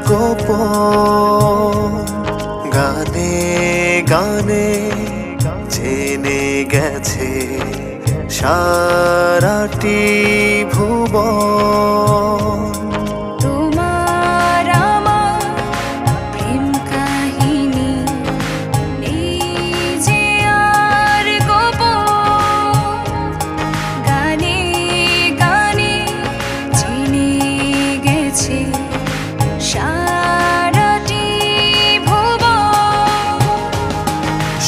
গোপন গানে গানে জেনে গেছে সারাটি ভুবন। তোমার আমার প্রেম কাহিনী এই যে আর গোপন গানে গানে জেনে গেছে সারাটি ভুবন।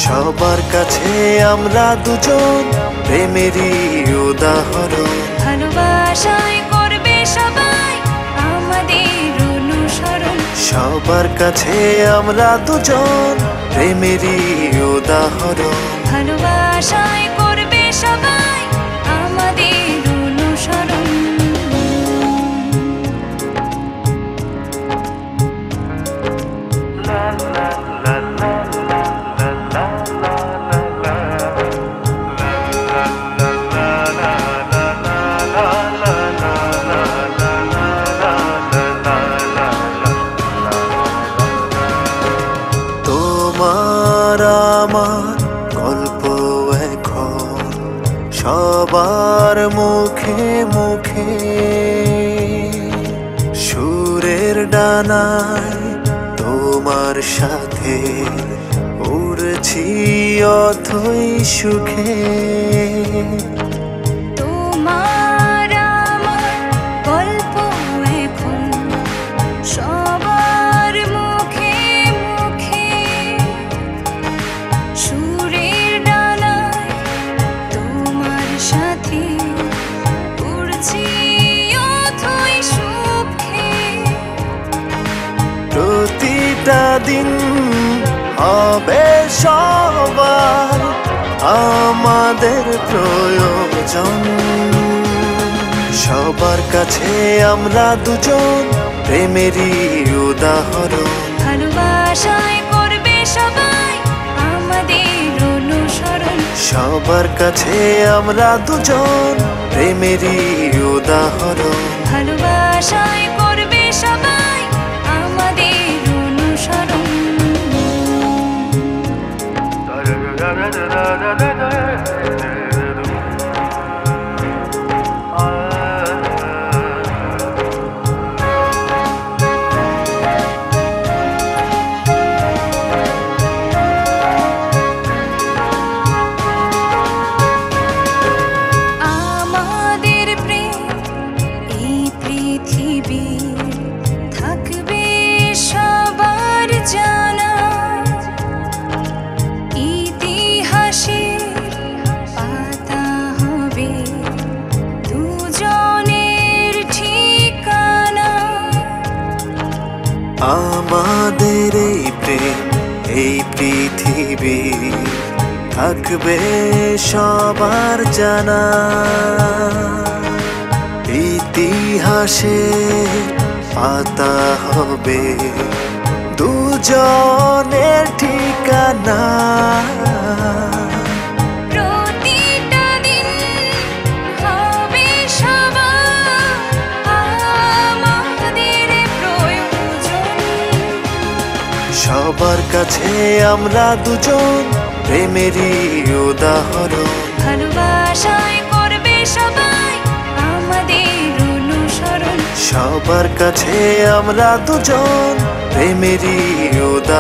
সবার কাছে আমরা দুজন প্রেমেরই উদাহরণ। ভালোবাসায় করবে সবাই আমাদের অনুসরণ। সবার কাছে আমরা দুজন প্রেমেরই উদাহরণ। ভালোবাসায় করবে সবাই আমাদের অনুসরণ। তোমার আমার গল্প এখন সবার মুখে মুখে, সুরের ডানায় তোমার সাথে উড়ছি অথই সুখে। তোমার আমার গল্প এখন সবার মুখে মুখে, সুরের ডানায় তোমার সাথে উড়ছি অথই সুখে। প্রতিটা দিন হবে সবার আমাদের প্রয়োজন। সবার কাছে আমরা দুজন প্রেমেরই উদাহরণ। ভালোবাসায় করবে সবাই আমাদের অনুসরণ। সবার কাছে আমরা দুজন প্রেমেরই উদাহরণ। ভালোবাসায় করবে সবাই আমাদের অনুসরণ। আমাদের প্রেম এই পৃথিবীর থাকবে সবার জানা। ইতিহাসের পাতা হবে দুজনের ঠিকানা। আমাদের এই প্রেম এই পৃথিবী থাকবে সবার জানা। ইতিহাসে পাতা হবে দুজনের ঠিকানা। প্রতিটা দিন হবে সবার আমাদের প্রয়োজন। সবার কাছে আমরা দুজন প্রেমেরই উদাহরণ। ভালোবাসায় করবে সবাই আমাদের অনুসরণ। সবার কাছে আমরা দুজন প্রেমেরই উদাহরণ।